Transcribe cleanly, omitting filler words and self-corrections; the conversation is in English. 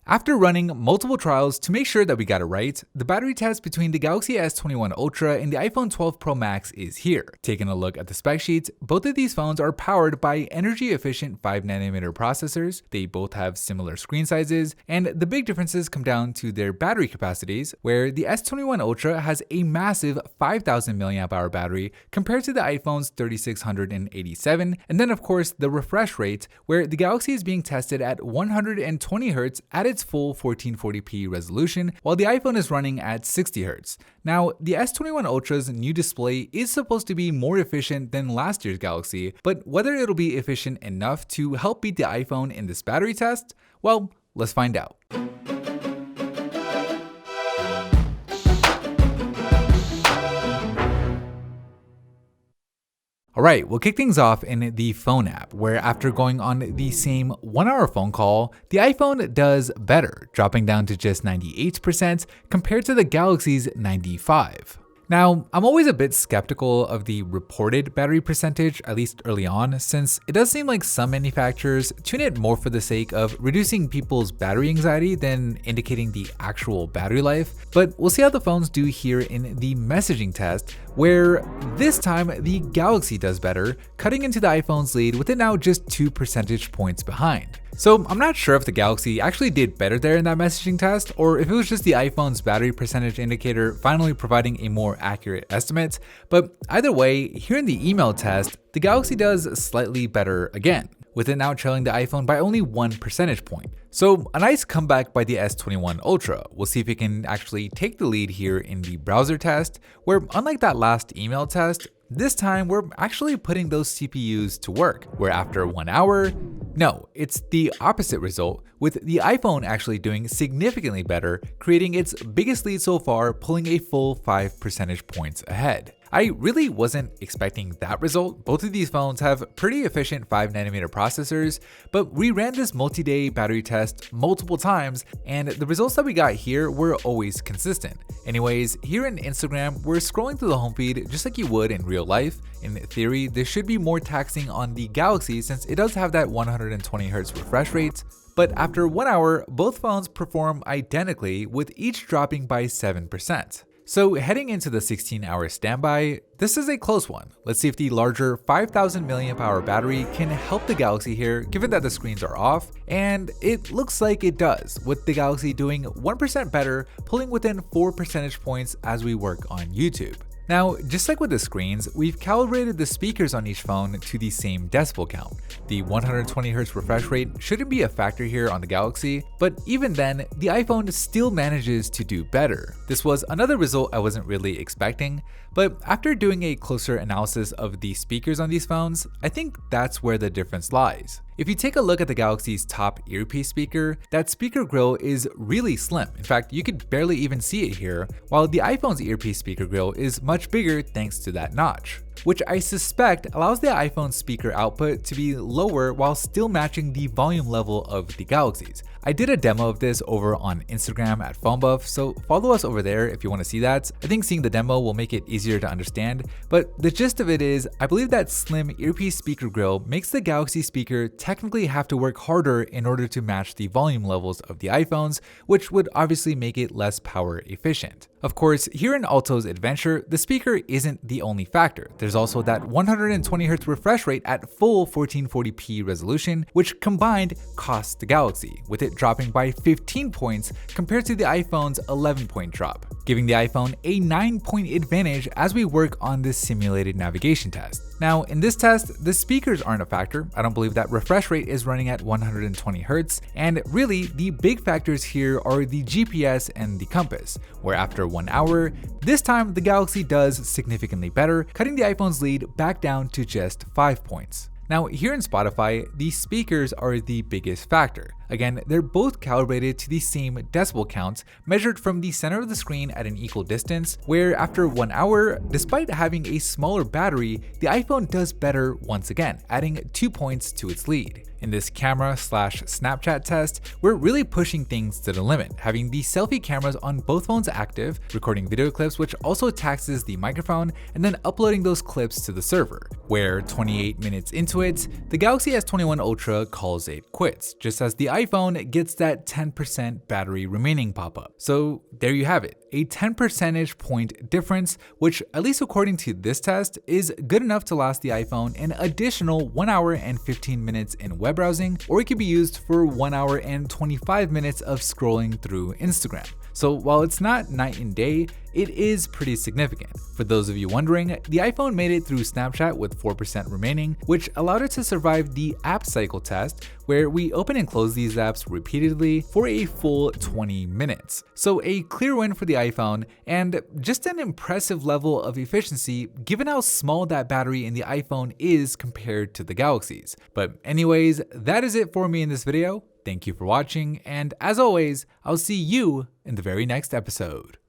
After running multiple trials to make sure that we got it right, the battery test between the Galaxy S21 Ultra and the iPhone 12 Pro Max is here. Taking a look at the spec sheets, both of these phones are powered by energy-efficient 5nm processors, they both have similar screen sizes, and the big differences come down to their battery capacities, where the S21 Ultra has a massive 5000 mAh battery compared to the iPhone's 3687, and then of course the refresh rate, where the Galaxy is being tested at 120Hz at its full 1440p resolution, while the iPhone is running at 60Hz. Now, the S21 Ultra's new display is supposed to be more efficient than last year's Galaxy, but whether it'll be efficient enough to help beat the iPhone in this battery test, well, let's find out. Alright, we'll kick things off in the phone app, where after going on the same 1-hour phone call, the iPhone does better, dropping down to just 98% compared to the Galaxy's 95%. Now, I'm always a bit skeptical of the reported battery percentage, at least early on, since it does seem like some manufacturers tune it more for the sake of reducing people's battery anxiety than indicating the actual battery life, but we'll see how the phones do here in the messaging test, where this time the Galaxy does better, cutting into the iPhone's lead with it now just 2 percentage points behind. So I'm not sure if the Galaxy actually did better there in that messaging test, or if it was just the iPhone's battery percentage indicator finally providing a more accurate estimate, but either way, here in the email test, the Galaxy does slightly better again, with it now trailing the iPhone by only 1 percentage point. So a nice comeback by the S21 Ultra. We'll see if it can actually take the lead here in the browser test, where unlike that last email test, this time we're actually putting those CPUs to work, where after 1 hour, no, it's the opposite result, with the iPhone actually doing significantly better, creating its biggest lead so far, pulling a full 5 percentage points ahead. I really wasn't expecting that result. Both of these phones have pretty efficient 5nm processors, but we ran this multi-day battery test multiple times, and the results that we got here were always consistent. Anyways, here in Instagram, we're scrolling through the home feed just like you would in real life. In theory, this should be more taxing on the Galaxy since it does have that 120Hz refresh rate, but after 1 hour, both phones perform identically, with each dropping by 7%. So heading into the 16-hour standby, this is a close one. Let's see if the larger 5000 mAh battery can help the Galaxy here, given that the screens are off, and it looks like it does, with the Galaxy doing 1% better, pulling within 4 percentage points as we work on YouTube. Now, just like with the screens, we've calibrated the speakers on each phone to the same decibel count. The 120Hz refresh rate shouldn't be a factor here on the Galaxy, but even then, the iPhone still manages to do better. This was another result I wasn't really expecting, but after doing a closer analysis of the speakers on these phones, I think that's where the difference lies. If you take a look at the Galaxy's top earpiece speaker, that speaker grill is really slim. In fact, you could barely even see it here, while the iPhone's earpiece speaker grill is much bigger thanks to that notch, which I suspect allows the iPhone speaker output to be lower while still matching the volume level of the Galaxy's. I did a demo of this over on Instagram at PhoneBuff, so follow us over there if you want to see that. I think seeing the demo will make it easier to understand, but the gist of it is, I believe that slim earpiece speaker grill makes the Galaxy speaker technically have to work harder in order to match the volume levels of the iPhones, which would obviously make it less power efficient. Of course, here in Alto's adventure, the speaker isn't the only factor. There's also that 120Hz refresh rate at full 1440p resolution, which combined costs the Galaxy, with it dropping by 15 points compared to the iPhone's 11-point drop, giving the iPhone a 9-point advantage as we work on this simulated navigation test. Now, in this test, the speakers aren't a factor. I don't believe that refresh rate is running at 120Hz, and really, the big factors here are the GPS and the compass, where after 1 hour, this time the Galaxy does significantly better, cutting the iPhone's lead back down to just 5 points. Now, here in Spotify, the speakers are the biggest factor. Again, they're both calibrated to the same decibel counts, measured from the center of the screen at an equal distance, where after 1 hour, despite having a smaller battery, the iPhone does better once again, adding 2 points to its lead. In this camera/Snapchat test, we're really pushing things to the limit, having the selfie cameras on both phones active, recording video clips which also taxes the microphone, and then uploading those clips to the server, where 28 minutes into it, the Galaxy S21 Ultra calls it quits, just as the iPhone gets that 10% battery remaining pop-up. So there you have it, a 10 percentage point difference, which at least according to this test is good enough to last the iPhone an additional 1 hour and 15 minutes in web browsing, or it could be used for 1 hour and 25 minutes of scrolling through Instagram. So while it's not night and day, it is pretty significant. For those of you wondering, the iPhone made it through Snapchat with 4% remaining, which allowed it to survive the app cycle test, where we open and close these apps repeatedly for a full 20 minutes. So a clear win for the iPhone, and just an impressive level of efficiency given how small that battery in the iPhone is compared to the Galaxies. But anyways, that is it for me in this video. Thank you for watching, and as always, I'll see you in the very next episode.